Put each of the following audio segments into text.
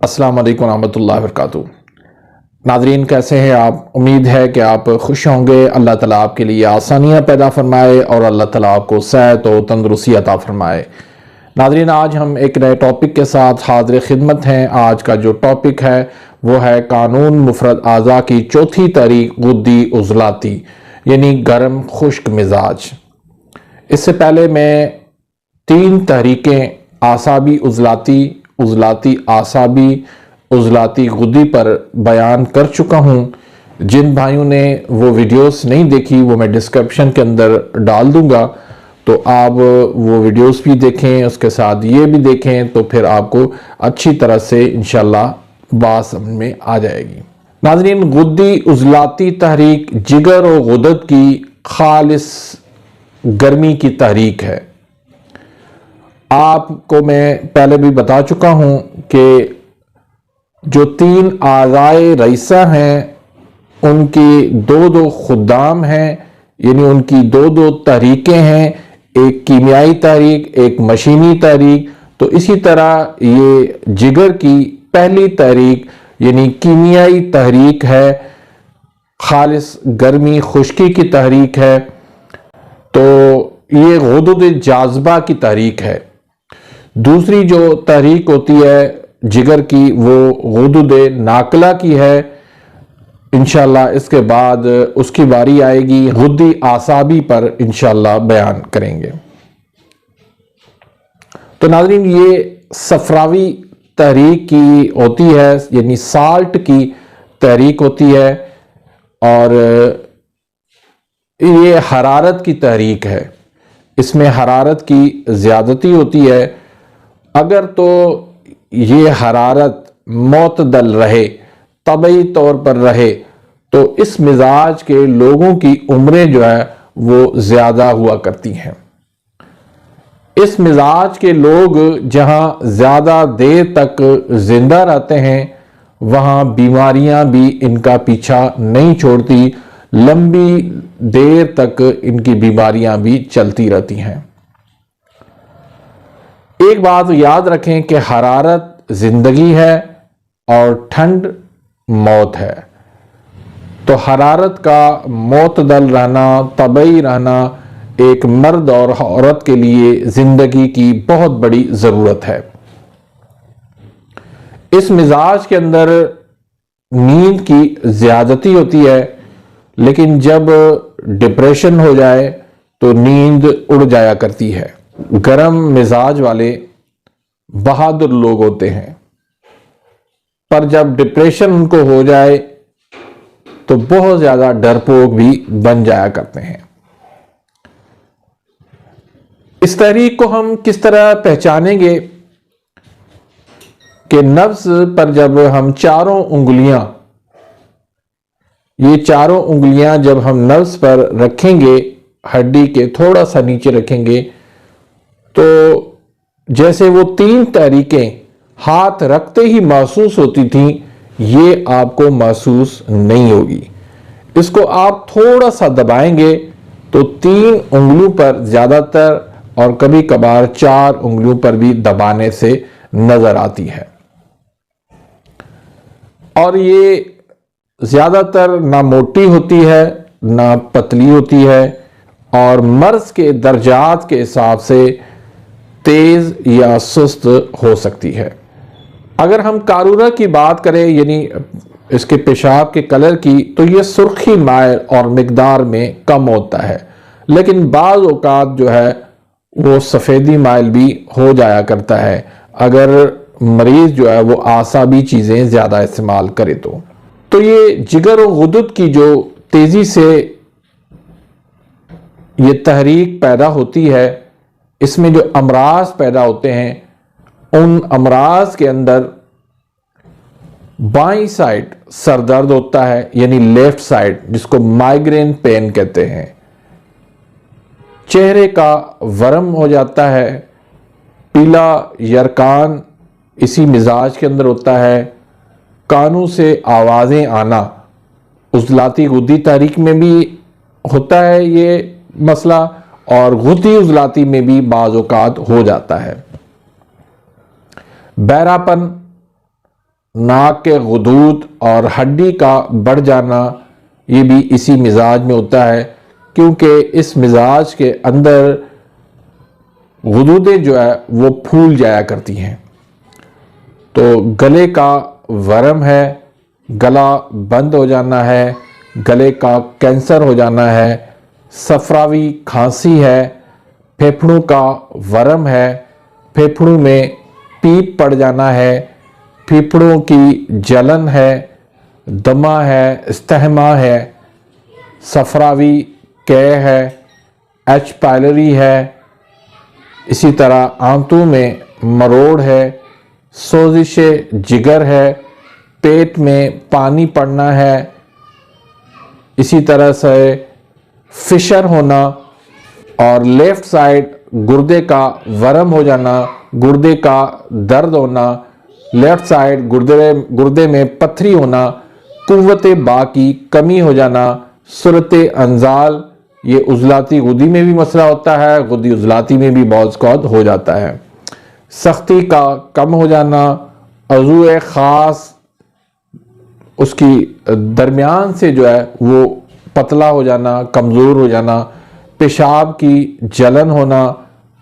السلام علیکم ورحمۃ اللہ وبرکاتہ۔ ناظرین کیسے ہیں آپ؟ امید ہے کہ آپ خوش ہوں گے۔ اللہ تعالیٰ آپ کے لیے آسانیاں پیدا فرمائے اور اللہ تعالیٰ آپ کو صحت و تندرستی عطا فرمائے۔ ناظرین آج ہم ایک نئے ٹاپک کے ساتھ حاضر خدمت ہیں۔ آج کا جو ٹاپک ہے وہ ہے قانون مفرد اعضاء کی چوتھی تحریک غدی عضلاتی یعنی گرم خشک مزاج۔ اس سے پہلے میں 3 تحریکیں اعصابی عضلاتی، عضلاتی اعصابی، عضلاتی غدی پر بیان کر چکا ہوں۔ جن بھائیوں نے وہ ویڈیوز نہیں دیکھی وہ میں ڈسکرپشن کے اندر ڈال دوں گا، تو آپ وہ ویڈیوز بھی دیکھیں، اس کے ساتھ یہ بھی دیکھیں، تو پھر آپ کو اچھی طرح سے انشاءاللہ بات سمجھ میں آ جائے گی۔ ناظرین غدی عضلاتی تحریک جگر و غدد کی خالص گرمی کی تحریک ہے۔ آپ کو میں پہلے بھی بتا چکا ہوں کہ جو 3 اعضائے رئیسہ ہیں ان کی 2 خدام ہیں، یعنی ان کی 2 تحریکیں ہیں، ایک کیمیائی تحریک، ایک مشینی تحریک۔ تو اسی طرح یہ جگر کی پہلی تحریک یعنی کیمیائی تحریک ہے، خالص گرمی خشکی کی تحریک ہے۔ تو یہ غدد جاذبہ کی تحریک ہے۔ دوسری جو تحریک ہوتی ہے جگر کی وہ غدد ناقلہ کی ہے۔ انشاءاللہ اس کے بعد اس کی باری آئے گی غدی اعصابی پر، انشاءاللہ بیان کریں گے۔ تو ناظرین یہ صفراوی تحریک کی ہوتی ہے، یعنی سالٹ کی تحریک ہوتی ہے، اور یہ حرارت کی تحریک ہے۔ اس میں حرارت کی زیادتی ہوتی ہے۔ اگر تو یہ حرارت معتدل رہے، طبعی طور پر رہے، تو اس مزاج کے لوگوں کی عمریں جو ہے وہ زیادہ ہوا کرتی ہیں۔ اس مزاج کے لوگ جہاں زیادہ دیر تک زندہ رہتے ہیں وہاں بیماریاں بھی ان کا پیچھا نہیں چھوڑتی، لمبی دیر تک ان کی بیماریاں بھی چلتی رہتی ہیں۔ ایک بات یاد رکھیں کہ حرارت زندگی ہے اور ٹھنڈ موت ہے۔ تو حرارت کا معتدل رہنا، طبعی رہنا ایک مرد اور عورت کے لیے زندگی کی بہت بڑی ضرورت ہے۔ اس مزاج کے اندر نیند کی زیادتی ہوتی ہے، لیکن جب ڈپریشن ہو جائے تو نیند اڑ جایا کرتی ہے۔ گرم مزاج والے بہادر لوگ ہوتے ہیں، پر جب ڈپریشن ان کو ہو جائے تو بہت زیادہ ڈرپوک بھی بن جایا کرتے ہیں۔ اس تحریک کو ہم کس طرح پہچانیں گے کہ نبض پر جب ہم چاروں انگلیاں جب ہم نبض پر رکھیں گے، ہڈی کے تھوڑا سا نیچے رکھیں گے، تو جیسے وہ 3 تحریکیں ہاتھ رکھتے ہی محسوس ہوتی تھیں، یہ آپ کو محسوس نہیں ہوگی۔ اس کو آپ تھوڑا سا دبائیں گے تو 3 انگلیوں پر زیادہ تر اور کبھی کبھار 4 انگلیوں پر بھی دبانے سے نظر آتی ہے۔ اور یہ زیادہ تر نہ موٹی ہوتی ہے نہ پتلی ہوتی ہے، اور مرض کے درجات کے حساب سے تیز یا سست ہو سکتی ہے۔ اگر ہم قارورہ کی بات کریں، یعنی اس کے پیشاب کے کلر کی، تو یہ سرخی مائل اور مقدار میں کم ہوتا ہے، لیکن بعض اوقات جو ہے وہ سفیدی مائل بھی ہو جایا کرتا ہے اگر مریض جو ہے وہ اعصابی چیزیں زیادہ استعمال کرے تو یہ جگر و غدد کی جو تیزی سے یہ تحریک پیدا ہوتی ہے، اس میں جو امراض پیدا ہوتے ہیں، ان امراض کے اندر بائیں سائڈ سر درد ہوتا ہے، یعنی لیفٹ سائڈ، جس کو مائیگرین پین کہتے ہیں۔ چہرے کا ورم ہو جاتا ہے، پیلا یرکان اسی مزاج کے اندر ہوتا ہے، کانوں سے آوازیں آنا عضلاتی غدی تحریک میں بھی ہوتا ہے یہ مسئلہ، اور غدی عضلاتی میں بھی بعض اوقات ہو جاتا ہے۔ بہراپن، ناک کے غدود اور ہڈی کا بڑھ جانا یہ بھی اسی مزاج میں ہوتا ہے، کیونکہ اس مزاج کے اندر غدودیں جو ہے وہ پھول جایا کرتی ہیں۔ تو گلے کا ورم ہے، گلا بند ہو جانا ہے، گلے کا کینسر ہو جانا ہے، صفراوی کھانسی ہے، پھیپھڑوں کا ورم ہے، پھیپھڑوں میں پیپ پڑ جانا ہے، پھیپھڑوں کی جلن ہے، دمہ ہے، استحمہ ہے، صفراوی قے ہے، ایچ پائلری ہے، اسی طرح آنتوں میں مروڑ ہے، سوزش جگر ہے، پیٹ میں پانی پڑنا ہے، اسی طرح سے فشر ہونا، اور لیفٹ سائڈ گردے کا ورم ہو جانا، گردے کا درد ہونا، لیفٹ سائڈ گردے میں پتھری ہونا، قوت باء کی کمی ہو جانا، صورت انزال، یہ عضلاتی غدی میں بھی مسئلہ ہوتا ہے، غدی عضلاتی میں بھی بعض اوقات ہو جاتا ہے، سختی کا کم ہو جانا، عضو خاص اس کی درمیان سے جو ہے وہ پتلا ہو جانا، کمزور ہو جانا، پیشاب کی جلن ہونا،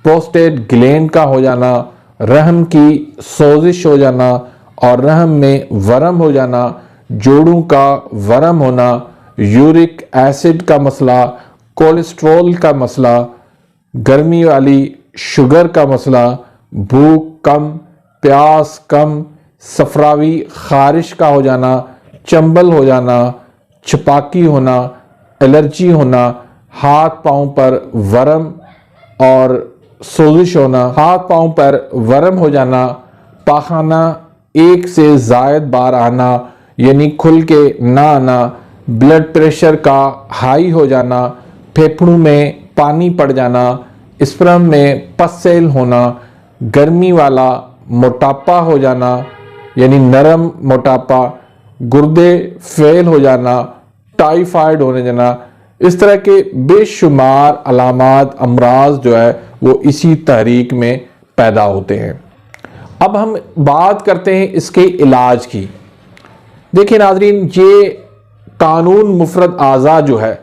پروسٹیٹ گلینڈ کا ہو جانا، رحم کی سوزش ہو جانا اور رحم میں ورم ہو جانا، جوڑوں کا ورم ہونا، یورک ایسڈ کا مسئلہ، کولیسٹرول کا مسئلہ، گرمی والی شوگر کا مسئلہ، بھوک کم، پیاس کم، صفراوی خارش کا ہو جانا، چنبل ہو جانا، چھپاکی ہونا، الرجی ہونا، ہاتھ پاؤں پر ورم اور سوزش ہونا، ہاتھ پاؤں پر ورم ہو جانا، پاخانہ ایک سے زائد بار آنا یعنی کھل کے نہ آنا، بلڈ پریشر کا ہائی ہو جانا، پھیپھڑوں میں پانی پڑ جانا، اسپرم میں پس سیل ہونا، گرمی والا موٹاپا ہو جانا یعنی نرم موٹاپا، گردے فیل ہو جانا، ٹائیفائڈ ہونے جانا، اس طرح کے بے شمار علامات امراض جو ہے وہ اسی تحریک میں پیدا ہوتے ہیں۔ اب ہم بات کرتے ہیں اس کے علاج کی۔ دیکھیں ناظرین، یہ قانون مفرد اعضاء جو ہے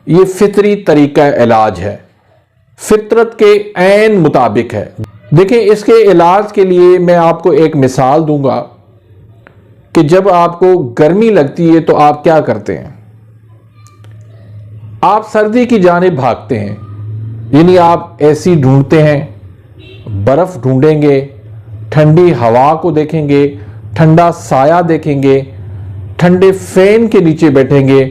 یہ فطری طریقہ علاج ہے، فطرت کے عین مطابق ہے۔ دیکھیں اس کے علاج کے لیے میں آپ کو ایک مثال دوں گا کہ جب آپ کو گرمی لگتی ہے تو آپ کیا کرتے ہیں؟ آپ سردی کی جانب بھاگتے ہیں، یعنی آپ اے سی ڈھونڈتے ہیں، برف ڈھونڈیں گے، ٹھنڈی ہوا کو دیکھیں گے، ٹھنڈا سایہ دیکھیں گے، ٹھنڈے فین کے نیچے بیٹھیں گے،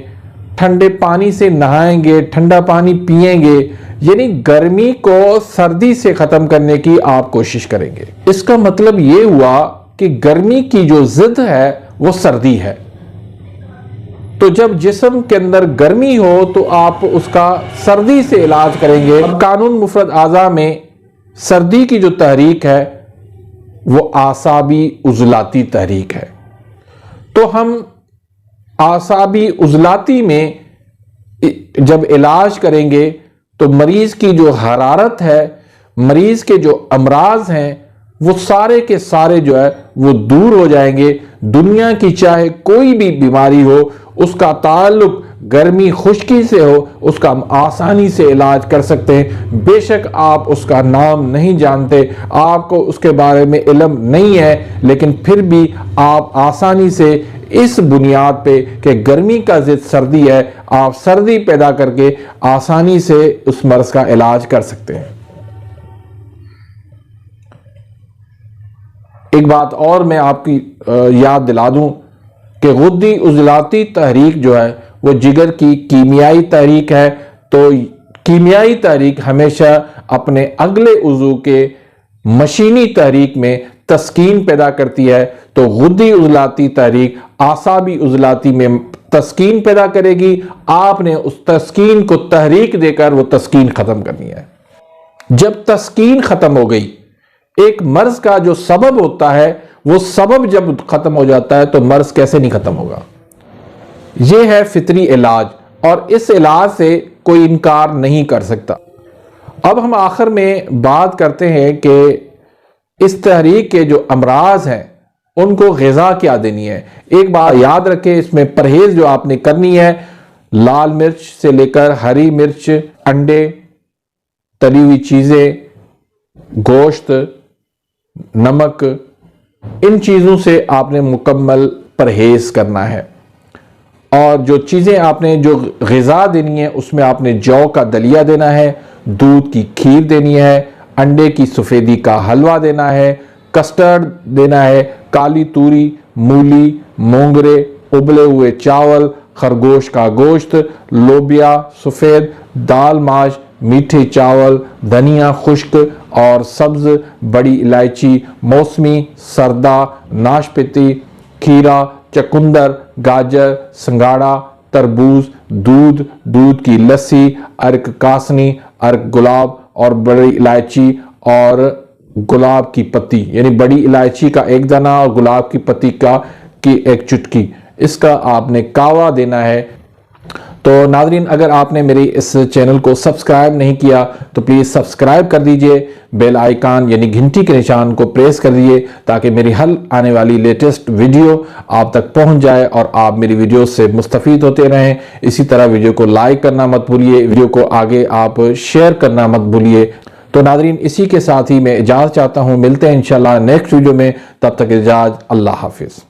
ٹھنڈے پانی سے نہائیں گے، ٹھنڈا پانی پئیں گے، یعنی گرمی کو سردی سے ختم کرنے کی آپ کوشش کریں گے۔ اس کا مطلب یہ ہوا کہ گرمی کی جو ضد ہے وہ سردی ہے۔ تو جب جسم کے اندر گرمی ہو تو آپ اس کا سردی سے علاج کریں گے۔ قانون مفرد اعضاء میں سردی کی جو تحریک ہے وہ اعصابی عضلاتی تحریک ہے۔ تو ہم اعصابی عضلاتی میں جب علاج کریں گے تو مریض کی جو حرارت ہے، مریض کے جو امراض ہیں وہ سارے کے سارے جو ہے وہ دور ہو جائیں گے۔ دنیا کی چاہے کوئی بھی بیماری ہو، اس کا تعلق گرمی خشکی سے ہو، اس کا ہم آسانی سے علاج کر سکتے ہیں۔ بے شک آپ اس کا نام نہیں جانتے، آپ کو اس کے بارے میں علم نہیں ہے، لیکن پھر بھی آپ آسانی سے اس بنیاد پہ کہ گرمی کا ضد سردی ہے، آپ سردی پیدا کر کے آسانی سے اس مرض کا علاج کر سکتے ہیں۔ ایک بات اور میں آپ کی یاد دلا دوں کہ غدی عضلاتی تحریک جو ہے وہ جگر کی کیمیائی تحریک ہے، تو کیمیائی تحریک ہمیشہ اپنے اگلے عضو کے مشینی تحریک میں تسکین پیدا کرتی ہے، تو غدی عضلاتی تحریک اعصابی عضلاتی میں تسکین پیدا کرے گی۔ آپ نے اس تسکین کو تحریک دے کر وہ تسکین ختم کرنی ہے۔ جب تسکین ختم ہو گئی، ایک مرض کا جو سبب ہوتا ہے وہ سبب جب ختم ہو جاتا ہے تو مرض کیسے نہیں ختم ہوگا؟ یہ ہے فطری علاج، اور اس علاج سے کوئی انکار نہیں کر سکتا۔ اب ہم آخر میں بات کرتے ہیں کہ اس تحریک کے جو امراض ہیں ان کو غذا کیا دینی ہے۔ ایک بات یاد رکھیں، اس میں پرہیز جو آپ نے کرنی ہے، لال مرچ سے لے کر ہری مرچ، انڈے، تلی ہوئی چیزیں، گوشت، نمک، ان چیزوں سے آپ نے مکمل پرہیز کرنا ہے۔ اور جو چیزیں آپ نے جو غذا دینی ہے، اس میں آپ نے جو کا دلیا دینا ہے، دودھ کی کھیر دینی ہے، انڈے کی سفیدی کا حلوہ دینا ہے، کسٹرڈ دینا ہے، کالی توری، مولی، مونگرے، ابلے ہوئے چاول، خرگوش کا گوشت، لوبیا سفید، دال ماش، میٹھے چاول، دھنیا خشک اور سبز، بڑی الائچی، موسمی، سردا، ناشپاتی، کھیرا، چقندر، گاجر، سنگاڑا، تربوز، دودھ کی لسی، ارک کاسنی، ارک گلاب اور بڑی الائچی اور گلاب کی پتی، یعنی بڑی الائچی کا ایک دانہ اور گلاب کی پتی کی ایک چٹکی، اس کا آپ نے کاوا دینا ہے۔ تو ناظرین، اگر آپ نے میری اس چینل کو سبسکرائب نہیں کیا تو پلیز سبسکرائب کر دیجئے، بیل آئیکن یعنی گھنٹی کے نشان کو پریس کر دیجئے تاکہ میری ہر آنے والی لیٹسٹ ویڈیو آپ تک پہنچ جائے اور آپ میری ویڈیو سے مستفید ہوتے رہیں۔ اسی طرح ویڈیو کو لائک کرنا مت بھولیے، ویڈیو کو آگے آپ شیئر کرنا مت بھولیے۔ تو ناظرین، اسی کے ساتھ ہی میں اجازت چاہتا ہوں، ملتے ہیں انشاءاللہ نیکسٹ ویڈیو میں، تب تک اجازت، اللہ حافظ۔